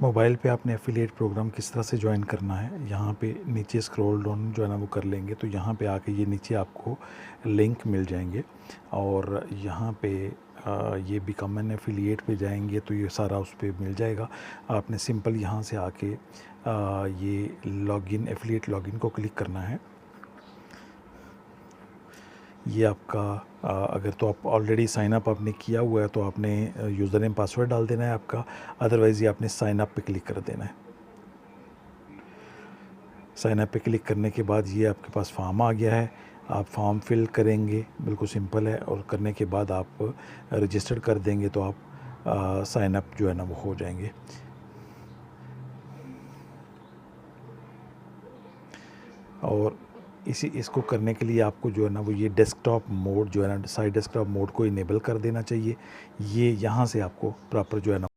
Mobile पे आपने affiliate programme किस तरह से ज्वाइन करना है, यहाँ पे नीचे स्क्रॉल डाउन जो है ना वो कर लेंगे तो यहाँ पे आके ये नीचे आपको लिंक मिल जाएंगे और यहाँ पे ये बिकम एन एफिलिएट पे जाएंगे तो ये सारा उस पर मिल जाएगा। आपने सिंपल यहाँ से आके ये लॉगिन एफिलिएट लॉगिन को क्लिक करना है। ये आपका अगर तो आप ऑलरेडी साइन अप आपने किया हुआ है तो आपने यूज़र नेम पासवर्ड डाल देना है आपका, अदरवाइज़ ये आपने साइन अप पे क्लिक कर देना है। साइन अप पे क्लिक करने के बाद ये आपके पास फॉर्म आ गया है, आप फॉर्म फिल करेंगे, बिल्कुल सिंपल है, और करने के बाद आप रजिस्टर कर देंगे तो आप साइन अप जो है ना वो हो जाएंगे। और इसको करने के लिए आपको जो है ना वो ये डेस्कटॉप मोड जो है ना साइड डेस्कटॉप मोड को इनेबल कर देना चाहिए। ये यहाँ से आपको प्रॉपर जो है ना